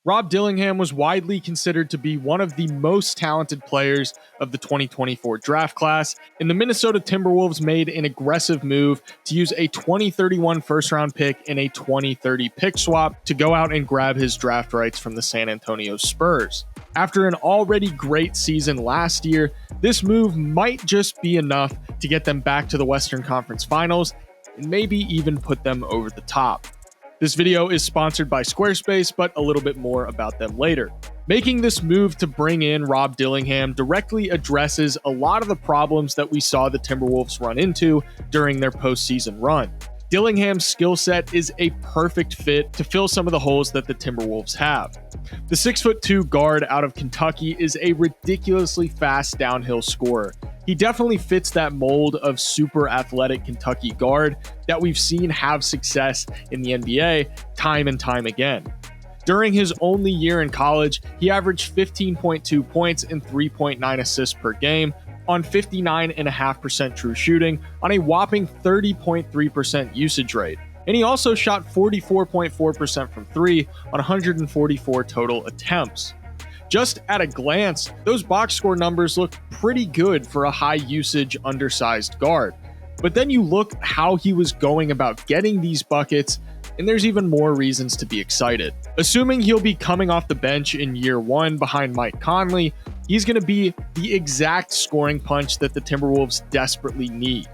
Rob Dillingham was widely considered to be one of the most talented players of the 2024 draft class, and the Minnesota Timberwolves made an aggressive move to use a 2031 first-round pick and a 2030 pick swap to go out and grab his draft rights from the San Antonio Spurs. After an already great season last year, this move might just be enough to get them back to the Western Conference Finals and maybe even put them over the top. This video is sponsored by Squarespace, but a little bit more about them later. Making this move to bring in Rob Dillingham directly addresses a lot of the problems that we saw the Timberwolves run into during their postseason run. Dillingham's skill set is a perfect fit to fill some of the holes that the Timberwolves have. The 6'2" guard out of Kentucky is a ridiculously fast downhill scorer. He definitely fits that mold of super athletic Kentucky guard that we've seen have success in the NBA time and time again. During his only year in college, he averaged 15.2 points and 3.9 assists per game on 59.5% true shooting on a whopping 30.3% usage rate. And he also shot 44.4% from three on 144 total attempts. Just at a glance, those box score numbers look pretty good for a high usage, undersized guard. But then you look how he was going about getting these buckets, and there's even more reasons to be excited. Assuming he'll be coming off the bench in year one behind Mike Conley, he's going to be the exact scoring punch that the Timberwolves desperately need.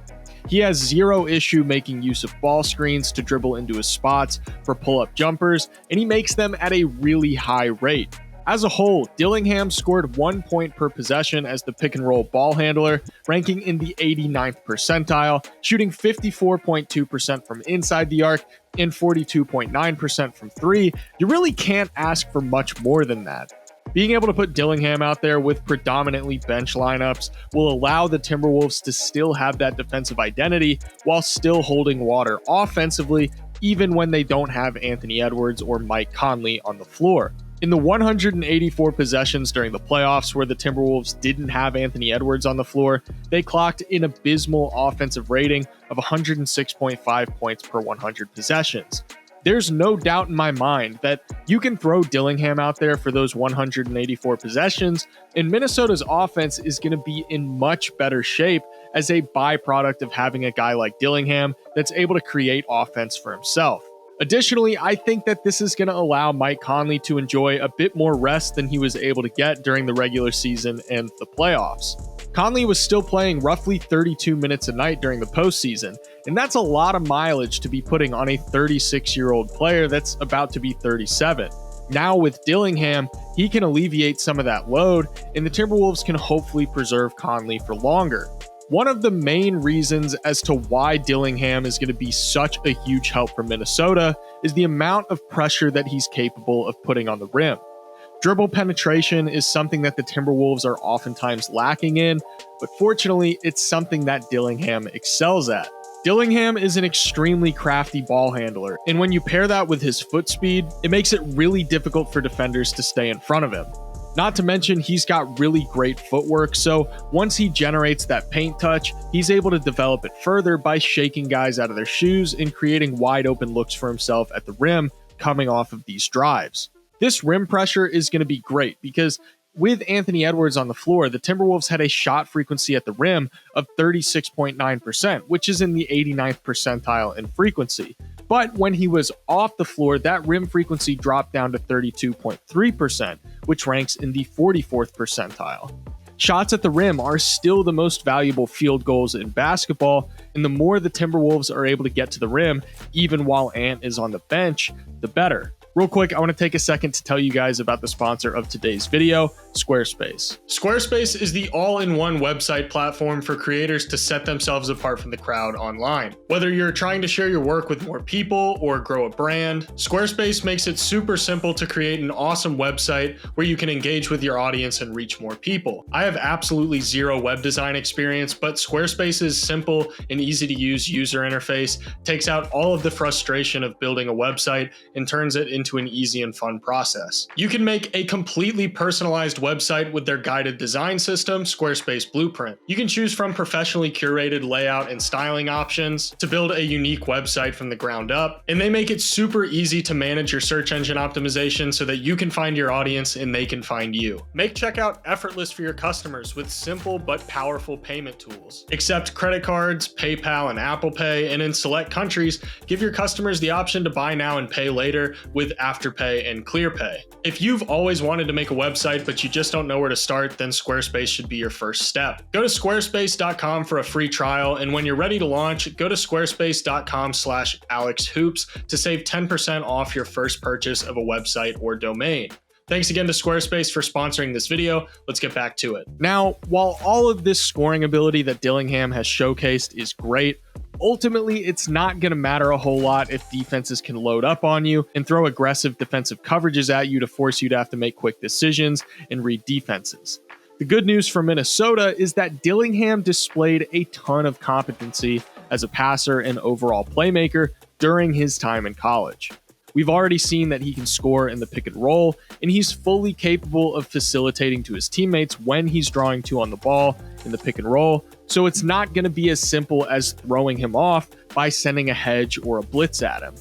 He has zero issue making use of ball screens to dribble into his spots for pull-up jumpers, and he makes them at a really high rate. As a whole, Dillingham scored 1 point per possession as the pick-and-roll ball handler, ranking in the 89th percentile, shooting 54.2% from inside the arc and 42.9% from three. You really can't ask for much more than that. Being able to put Dillingham out there with predominantly bench lineups will allow the Timberwolves to still have that defensive identity while still holding water offensively, even when they don't have Anthony Edwards or Mike Conley on the floor. In the 184 possessions during the playoffs where the Timberwolves didn't have Anthony Edwards on the floor, they clocked an abysmal offensive rating of 106.5 points per 100 possessions. There's no doubt in my mind that you can throw Dillingham out there for those 184 possessions, and Minnesota's offense is going to be in much better shape as a byproduct of having a guy like Dillingham that's able to create offense for himself. Additionally, I think that this is going to allow Mike Conley to enjoy a bit more rest than he was able to get during the regular season and the playoffs. Conley was still playing roughly 32 minutes a night during the postseason, and that's a lot of mileage to be putting on a 36-year-old player that's about to be 37. Now with Dillingham, he can alleviate some of that load, and the Timberwolves can hopefully preserve Conley for longer. One of the main reasons as to why Dillingham is going to be such a huge help for Minnesota is the amount of pressure that he's capable of putting on the rim. Dribble penetration is something that the Timberwolves are oftentimes lacking in, but fortunately, it's something that Dillingham excels at. Dillingham is an extremely crafty ball handler, and when you pair that with his foot speed, it makes it really difficult for defenders to stay in front of him. Not to mention, he's got really great footwork, so once he generates that paint touch, he's able to develop it further by shaking guys out of their shoes and creating wide open looks for himself at the rim coming off of these drives. This rim pressure is going to be great because with Anthony Edwards on the floor, the Timberwolves had a shot frequency at the rim of 36.9%, which is in the 89th percentile in frequency. But when he was off the floor, that rim frequency dropped down to 32.3%, which ranks in the 44th percentile. Shots at the rim are still the most valuable field goals in basketball, and the more the Timberwolves are able to get to the rim, even while Ant is on the bench, the better. Real quick, I want to take a second to tell you guys about the sponsor of today's video, Squarespace. Squarespace is the all-in-one website platform for creators to set themselves apart from the crowd online. Whether you're trying to share your work with more people or grow a brand, Squarespace makes it super simple to create an awesome website where you can engage with your audience and reach more people. I have absolutely zero web design experience, but Squarespace's simple and easy to use user interface takes out all of the frustration of building a website and turns it into into an easy and fun process. You can make a completely personalized website with their guided design system, Squarespace Blueprint. You can choose from professionally curated layout and styling options to build a unique website from the ground up, and they make it super easy to manage your search engine optimization so that you can find your audience and they can find you. Make checkout effortless for your customers with simple but powerful payment tools. Accept credit cards, PayPal, and Apple Pay, and in select countries, give your customers the option to buy now and pay later with Afterpay and ClearPay. If you've always wanted to make a website but you just don't know where to start, then Squarespace should be your first step. Go to squarespace.com for a free trial, and when you're ready to launch, go to squarespace.com/AlexHoops to save 10% off your first purchase of a website or domain. Thanks again to Squarespace for sponsoring this video. Let's get back to it. Now, while all of this scoring ability that Dillingham has showcased is great, ultimately it's not going to matter a whole lot if defenses can load up on you and throw aggressive defensive coverages at you to force you to have to make quick decisions and read defenses. The good news for Minnesota is that Dillingham displayed a ton of competency as a passer and overall playmaker during his time in college. We've already seen that he can score in the pick and roll, and he's fully capable of facilitating to his teammates when he's drawing two on the ball in the pick and roll, so it's not going to be as simple as throwing him off by sending a hedge or a blitz at him.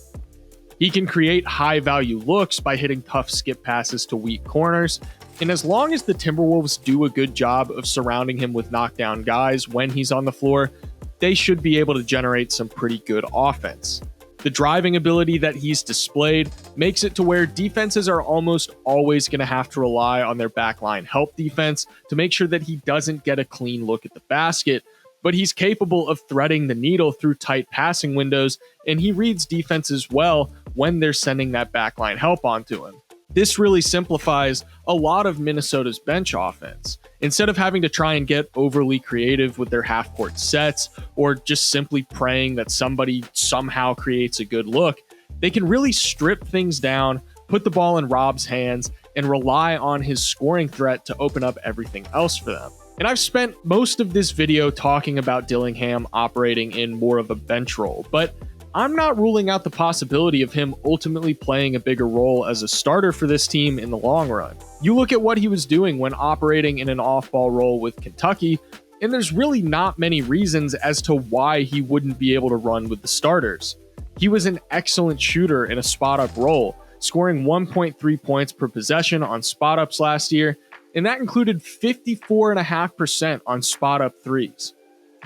He can create high-value looks by hitting tough skip passes to weak corners, and as long as the Timberwolves do a good job of surrounding him with knockdown guys when he's on the floor, they should be able to generate some pretty good offense. The driving ability that he's displayed makes it to where defenses are almost always going to have to rely on their backline help defense to make sure that he doesn't get a clean look at the basket, but he's capable of threading the needle through tight passing windows, and he reads defenses well when they're sending that backline help onto him. This really simplifies a lot of Minnesota's bench offense. Instead of having to try and get overly creative with their half-court sets or just simply praying that somebody somehow creates a good look, they can really strip things down, put the ball in Rob's hands, and rely on his scoring threat to open up everything else for them. And I've spent most of this video talking about Dillingham operating in more of a bench role, but I'm not ruling out the possibility of him ultimately playing a bigger role as a starter for this team in the long run. You look at what he was doing when operating in an off-ball role with Kentucky, and there's really not many reasons as to why he wouldn't be able to run with the starters. He was an excellent shooter in a spot-up role, scoring 1.3 points per possession on spot-ups last year, and that included 54.5% on spot-up threes.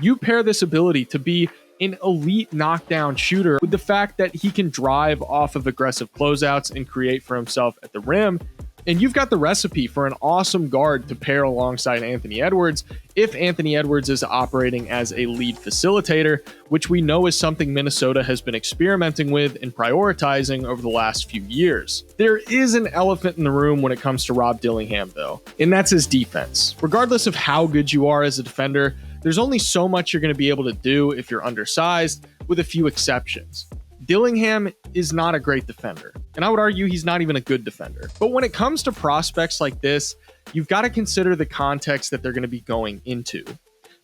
You pair this ability to be an elite knockdown shooter with the fact that he can drive off of aggressive closeouts and create for himself at the rim, and you've got the recipe for an awesome guard to pair alongside Anthony Edwards if Anthony Edwards is operating as a lead facilitator, which we know is something Minnesota has been experimenting with and prioritizing over the last few years. There is an elephant in the room when it comes to Rob Dillingham, though, and that's his defense. Regardless of how good you are as a defender, there's only so much you're going to be able to do if you're undersized, with a few exceptions. Dillingham is not a great defender, and I would argue he's not even a good defender. But when it comes to prospects like this, you've got to consider the context that they're going to be going into.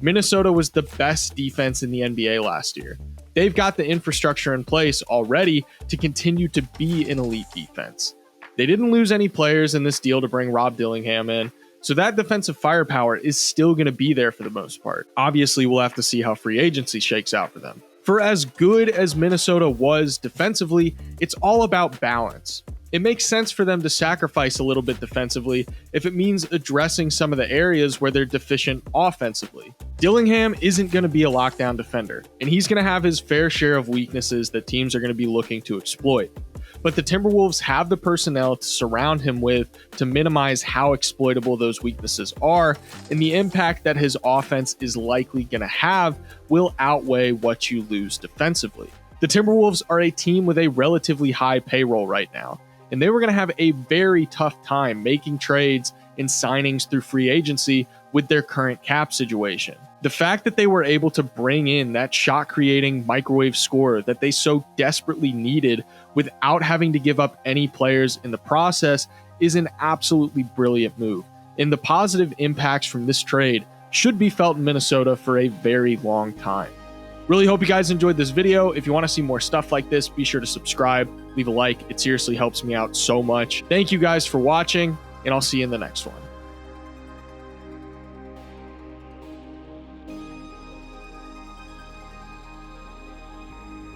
Minnesota was the best defense in the NBA last year. They've got the infrastructure in place already to continue to be an elite defense. They didn't lose any players in this deal to bring Rob Dillingham in, so that defensive firepower is still going to be there for the most part. Obviously, we'll have to see how free agency shakes out for them. For as good as Minnesota was defensively, it's all about balance. It makes sense for them to sacrifice a little bit defensively if it means addressing some of the areas where they're deficient offensively. Dillingham isn't going to be a lockdown defender, and he's going to have his fair share of weaknesses that teams are going to be looking to exploit. But the Timberwolves have the personnel to surround him with to minimize how exploitable those weaknesses are, and the impact that his offense is likely going to have will outweigh what you lose defensively. The Timberwolves are a team with a relatively high payroll right now, and they were going to have a very tough time making trades and signings through free agency with their current cap situation. The fact that they were able to bring in that shot-creating microwave scorer that they so desperately needed without having to give up any players in the process is an absolutely brilliant move, and the positive impacts from this trade should be felt in Minnesota for a very long time. Really hope you guys enjoyed this video. If you want to see more stuff like this, be sure to subscribe, leave a like. It seriously helps me out so much. Thank you guys for watching, and I'll see you in the next one.